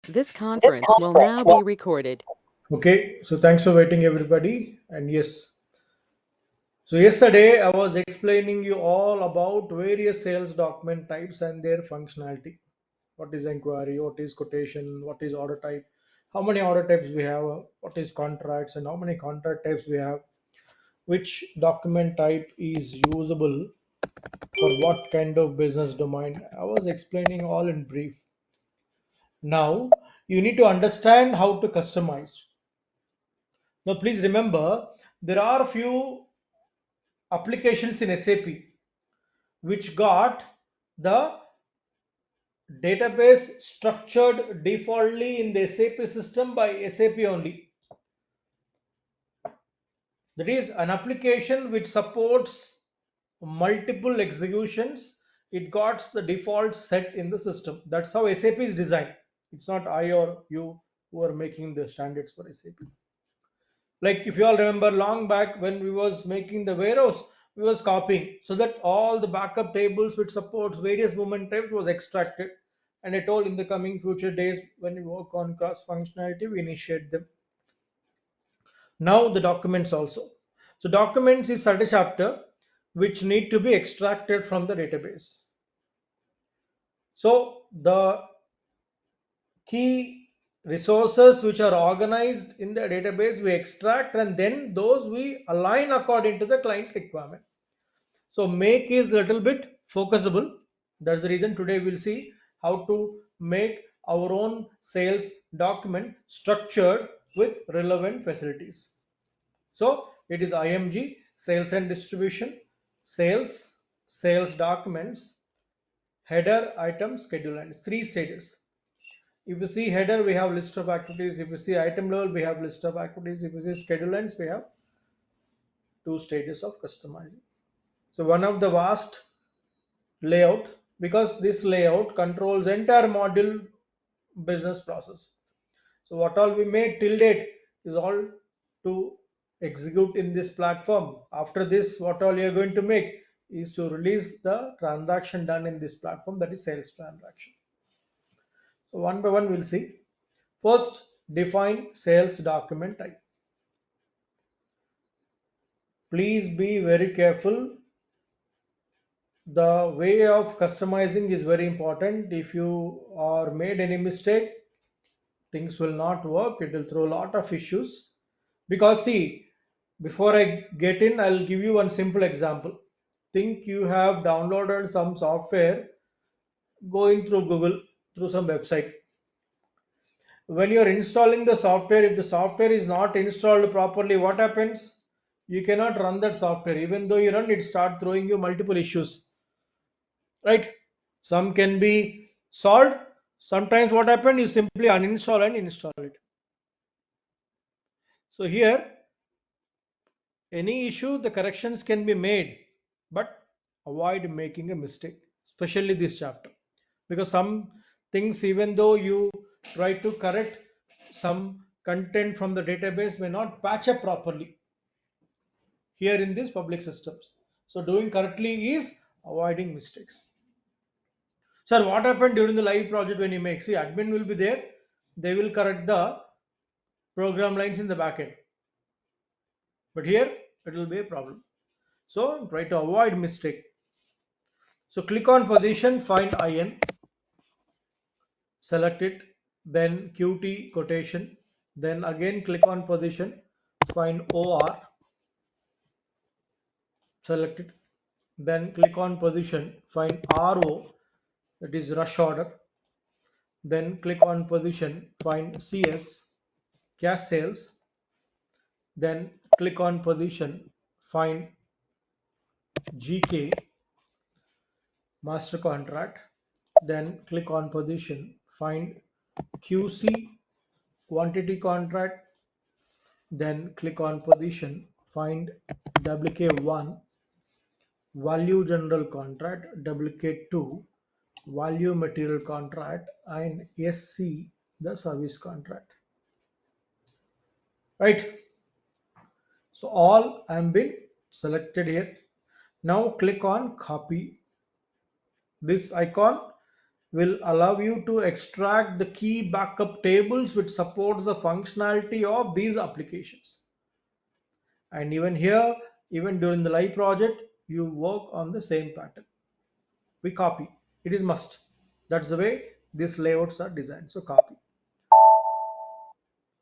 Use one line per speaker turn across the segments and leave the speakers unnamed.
This conference will now be recorded.
Okay, so thanks for waiting, everybody. And yes, so yesterday I was explaining you all about various sales document types and their functionality. What is inquiry, what is quotation, what is order type, how many order types we have, what is contracts, and how many contract types we have, which document type is usable for what kind of business domain. I was explaining all in brief. Now you need to understand how to customize. Now, please remember there are few applications in SAP which got the database structured defaultly in the SAP system by SAP only. That is an application which supports multiple executions. It got the default set in the system. That's how SAP is designed. It's not I or you who are making the standards for SAP. Like if you all remember long back when we was making the warehouse, we was copying so that all the backup tables which supports various movement types was extracted. And I told in the coming future days when we work on cross functionality, we initiate them. Now the documents also. So documents is such a chapter which need to be extracted from the database. So the key resources which are organized in the database we extract, and then those we align according to the client requirement. So make is a little bit focusable. That's the reason today we'll see how to make our own sales document structured with relevant facilities. So it is IMG, sales and distribution, sales documents, header, item, schedule, and three stages. If you see header, we have list of activities. If you see item level, we have list of activities. If you see schedule lines, we have two stages of customizing. So one of the vast layout, because this layout controls entire module business process. So what all we made till date is all to execute in this platform. After this, what all you're going to make is to release the transaction done in this platform, that is sales transaction. So one by one we'll see. First, define sales document type. Please be very careful. The way of customizing is very important. If you are made any mistake, things will not work. It will throw a lot of issues. Because see, before I get in, I'll give you one simple example. Think you have downloaded some software going through Google, through some website. When you're installing the software, if the software is not installed properly, what happens? You cannot run that software. Even though you run, it start throwing you multiple issues, right? Some can be solved. Sometimes what happens, you simply uninstall and install it. So here, any issue, the corrections can be made, but avoid making a mistake, especially this chapter. Because some things, even though you try to correct, some content from the database may not patch up properly here in these public systems. So doing correctly is avoiding mistakes. Sir, what happened during the live project when you make? See, admin will be there. They will correct the program lines in the backend. But here it will be a problem. So try to avoid mistake. So click on position, find IN, select it, then QT quotation, then again click on position, find OR, select it, then click on position, find RO, that is rush order, then click on position, find CS, cash sales, then click on position, find GK, master contract, then click on position, find QC, quantity contract, then click on position, find WK1, value general contract, WK2, value material contract, and SC, the service contract. Right? So all have been selected here. Now click on copy this icon will allow you to extract the key backup tables which supports the functionality of these applications. And even here, even during the live project, you work on the same pattern. We copy. It is must. That's the way these layouts are designed. So copy.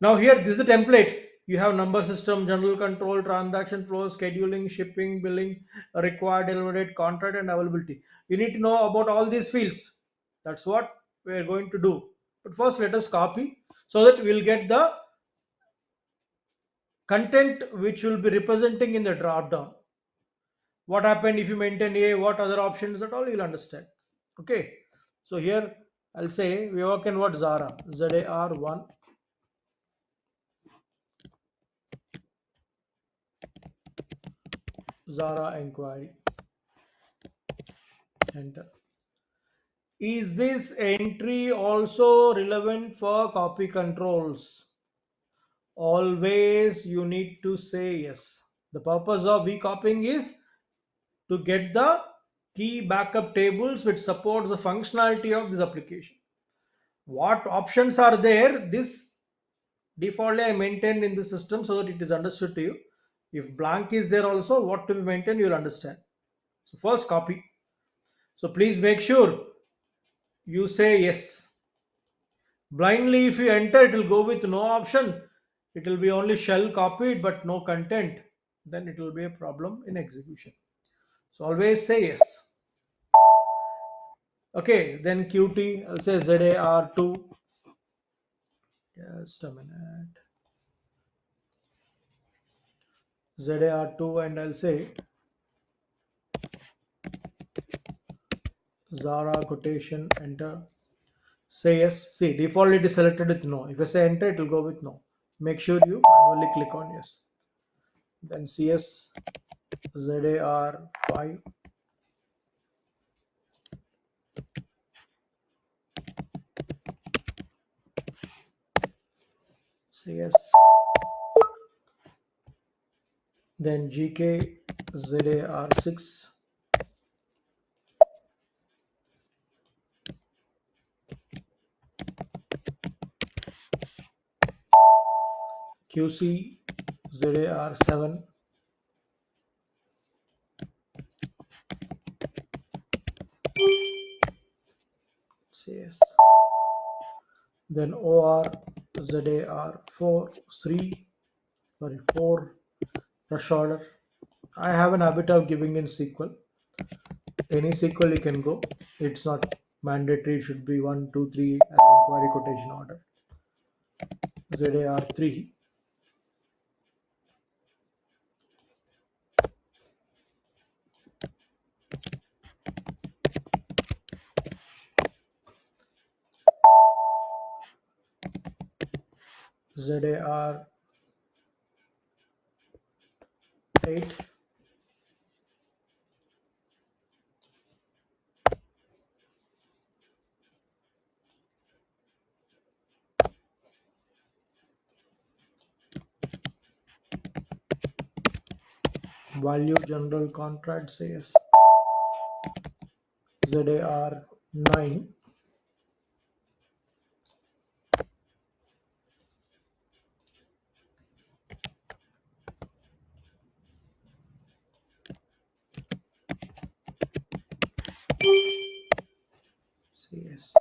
Now here, this is a template. You have number system, general control, transaction flow, scheduling, shipping, billing, required delivery date, contract, and availability. You need to know about all these fields. That's what we are going to do. But first, let us copy so that we'll get the content which will be representing in the drop down. What happened if you maintain A, what other options, that all you'll understand. Okay. So here I'll say we work in what Zara, ZAR1, Zara inquiry, enter. Is this entry also relevant for copy controls? Always you need to say yes. The purpose of recopying is to get the key backup tables which supports the functionality of this application. What options are there? This defaultly I maintained in the system so that it is understood to you. If blank is there also, what to be maintained, you'll understand. So first copy. So please make sure you say yes. Blindly, if you enter, it will go with no option. It will be only shell copied but no content. Then it will be a problem in execution. So always say yes. Okay, then Qt, I'll say ZAR2. Just a minute. ZAR2, and I'll say Zara quotation, enter. Say yes. See, default it is selected with no. If I say enter, it will go with no. Make sure you manually click on yes. Then CS ZAR5. Say yes. Then GK ZAR6. QC ZAR7. Say yes. Then OR ZAR4 3. Sorry, 4 rush order. I have an habit of giving in SQL. Any SQL you can go. It's not mandatory. It should be 1, 2, 3 as inquiry quotation order. ZAR3. ZAR8. Value general contract says ZAR9. Says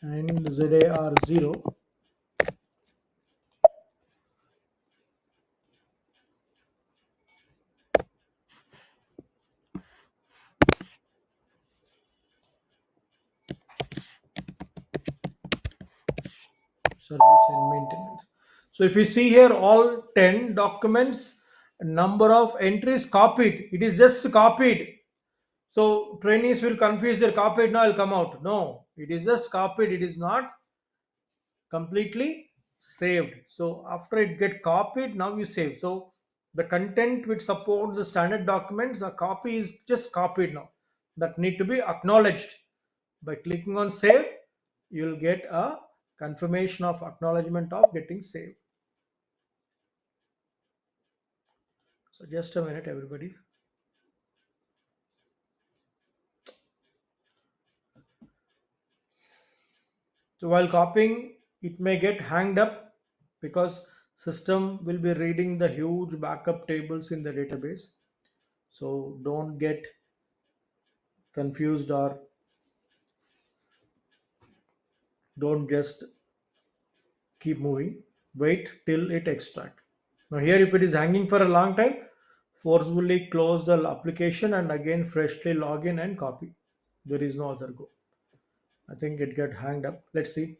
and ZAR0. Service and maintenance. So if you see here, all 10 documents, number of entries copied. It is just copied. So trainees will confuse their copied now will come out. No, it is just copied. It is not completely saved. So after it get copied, now you save. So the content which support the standard documents, a copy is just copied now. That need to be acknowledged. By clicking on save, you'll get a confirmation of acknowledgement of getting saved. So just a minute, everybody. So while copying, it may get hanged up because system will be reading the huge backup tables in the database. So don't get confused, or don't just keep moving. Wait till it extract. Now here, if it is hanging for a long time, forcefully close the application and again freshly log in and copy. There is no other go. I think it get hanged up. Let's see.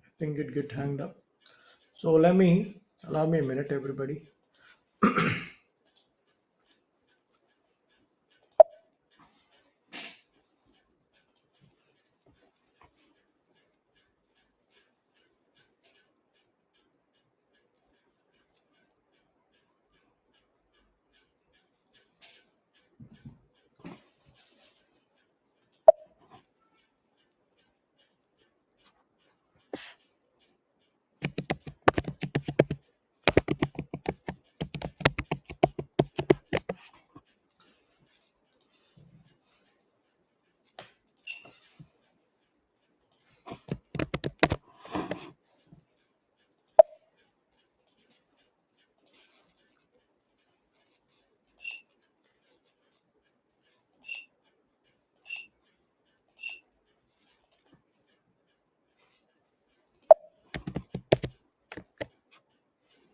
I think it get hanged up. So allow me a minute, everybody.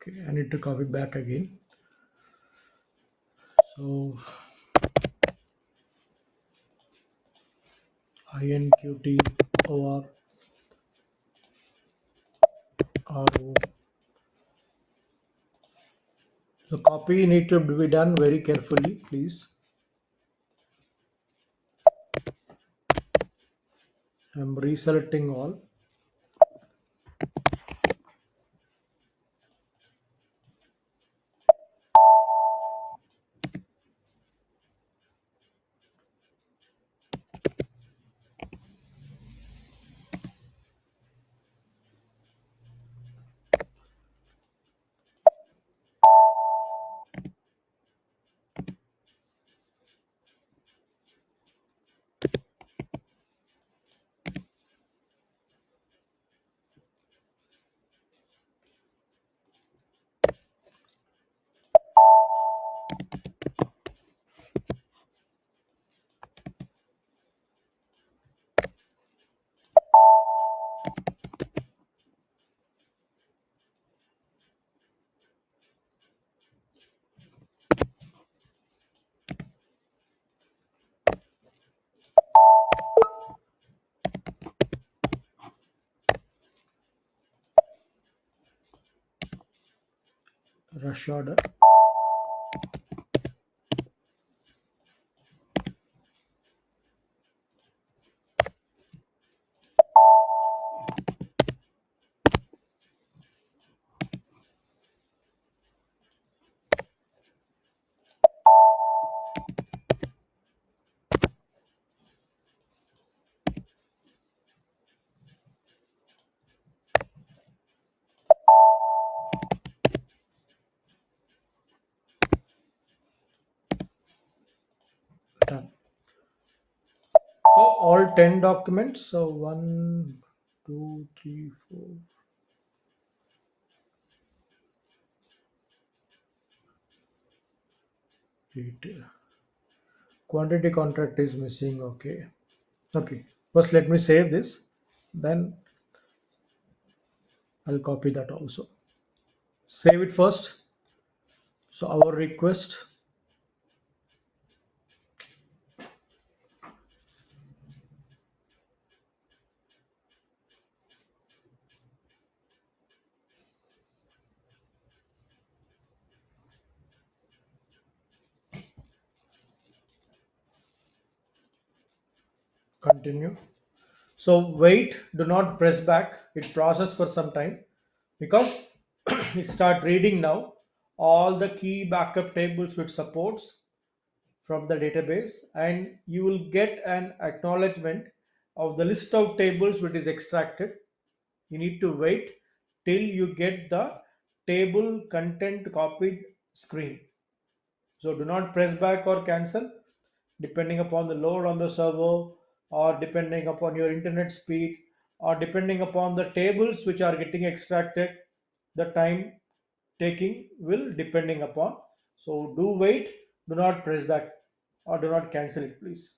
Okay, I need to copy back again. So inqt ro. The copy need to be done very carefully, please. I'm reselecting all. Rush order. Done. So all 10 documents. So 1, 2, 3, 4, 8. Quantity contract is missing. Okay. Okay. First, let me save this. Then I'll copy that also. Save it first. So our request. Continue. So wait, do not press back. It process for some time because it start reading now all the key backup tables which supports from the database, and you will get an acknowledgement of the list of tables which is extracted. You need to wait till you get the table content copied screen. So do not press back or cancel depending upon the load on the server, or depending upon your internet speed, or depending upon the tables which are getting extracted. The time taking will depending upon. So do wait, do not press back or do not cancel it, please.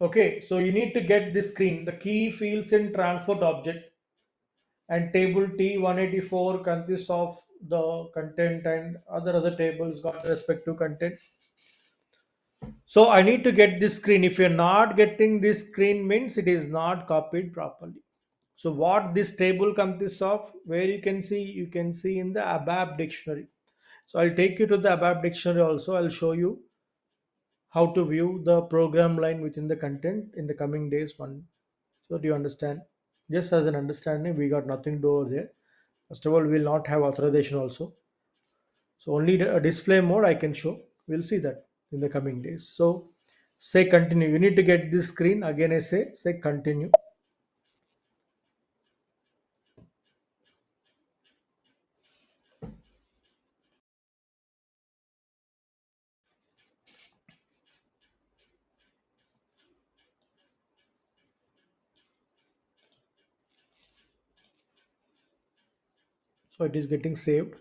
Okay, so you need to get this screen, the key fields in transport object, and table T184 consists of the content and other tables got respect to content. So I need to get this screen. If you're not getting this screen means it is not copied properly. So what this table consists of, where you can see in the ABAP dictionary. So I'll take you to the ABAP dictionary also. I'll show you how to view the program line within the content in the coming days one. So do you understand? Just as an understanding, we got nothing to do over there. First of all, we will not have authorization also. So only a display mode I can show. We'll see that in the coming days. So say continue. You need to get this screen. Again I say continue. So it is getting saved.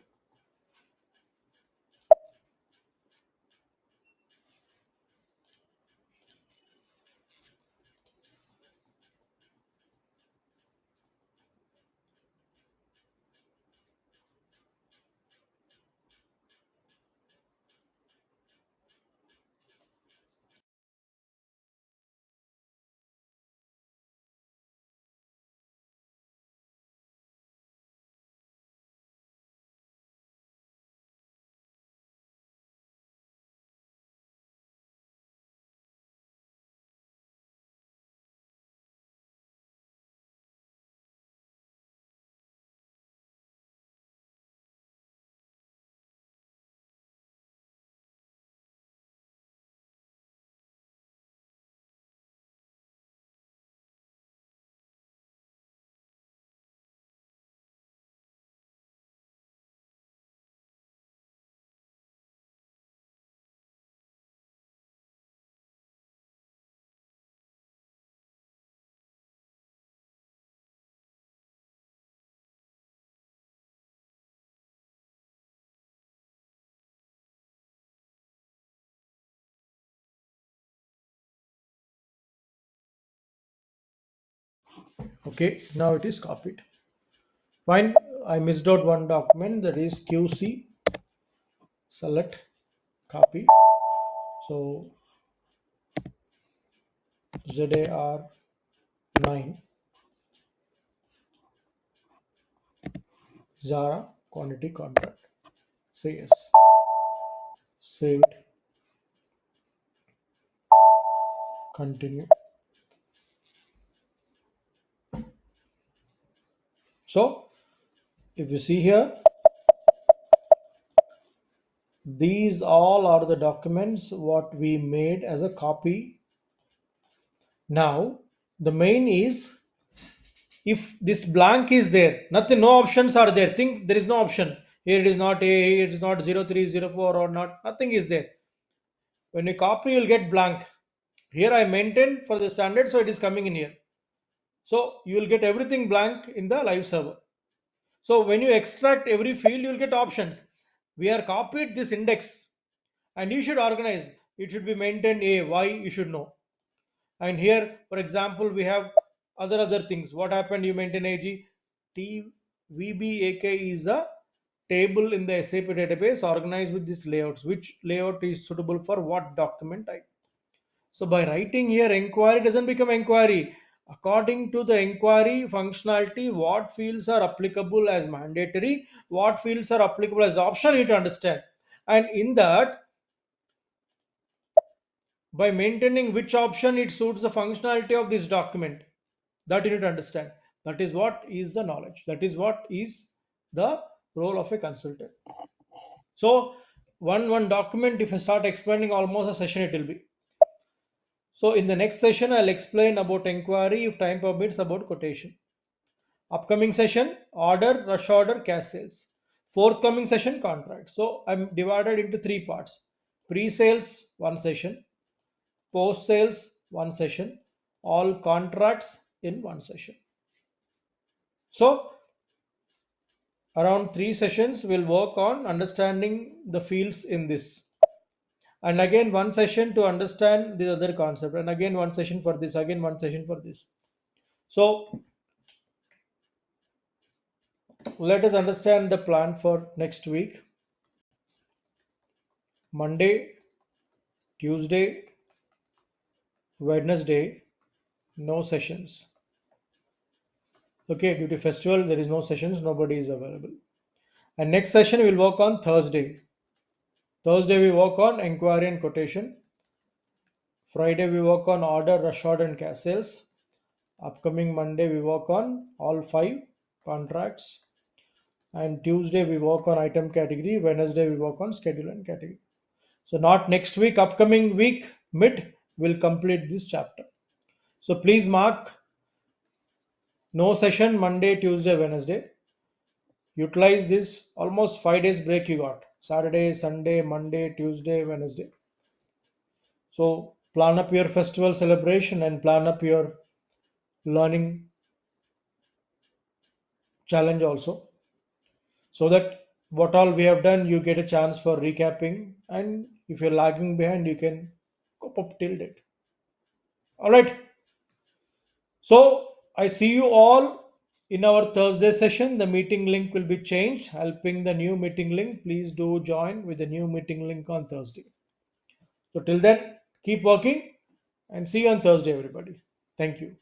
Okay, now it is copied. Fine. I missed out one document, that is QC select copy. So ZAR 9 Zara quantity contract. Say yes. Save it. Continue. So if you see here, these all are the documents what we made as a copy. Now the main is, if this blank is there, nothing, no options are there, think there is no option. Here it is not A, here it is not 0304 or not, nothing is there. When you copy, you'll get blank. Here I maintained for the standard, so it is coming in here. So you will get everything blank in the live server. So when you extract every field, you'll get options. We are copied this index and you should organize. It should be maintained A, why you should know. And here, for example, we have other things. What happened? You maintain AG. TVBAK is a table in the SAP database organized with these layouts. Which layout is suitable for what document type? So by writing here inquiry doesn't become inquiry. According to the inquiry functionality, what fields are applicable as mandatory, what fields are applicable as optional, you need to understand. And in that, by maintaining which option it suits the functionality of this document, that you need to understand. That is what is the knowledge. That is what is the role of a consultant. So one document, if I start explaining almost a session, it will be. So in the next session, I'll explain about inquiry, if time permits, about quotation. Upcoming session, order, rush order, cash sales. Forthcoming session, contract. So I'm divided into three parts. Pre-sales, one session. Post-sales, one session. All contracts in one session. So around three sessions, we'll work on understanding the fields in this. And again, one session to understand the other concept. And again, one session for this. Again, one session for this. So let us understand the plan for next week. Monday, Tuesday, Wednesday, no sessions. Okay, due to festival, there is no sessions, nobody is available. And next session we'll work on Thursday. Thursday we work on inquiry and quotation. Friday we work on order, rush order, and cash sales. Upcoming Monday we work on all five contracts. And Tuesday we work on item category. Wednesday we work on schedule and category. So not next week, upcoming week, mid, we'll complete this chapter. So please mark no session Monday, Tuesday, Wednesday. Utilize this almost 5 days break you got. Saturday, Sunday, Monday, Tuesday, Wednesday. So plan up your festival celebration and plan up your learning challenge also. So that what all we have done, you get a chance for recapping. And if you're lagging behind, you can cope up till date. All right. So I see you all in our Thursday session. The meeting link will be changed. Helping the new meeting link. Please do join with the new meeting link on Thursday. So till then, keep working and see you on Thursday, everybody. Thank you.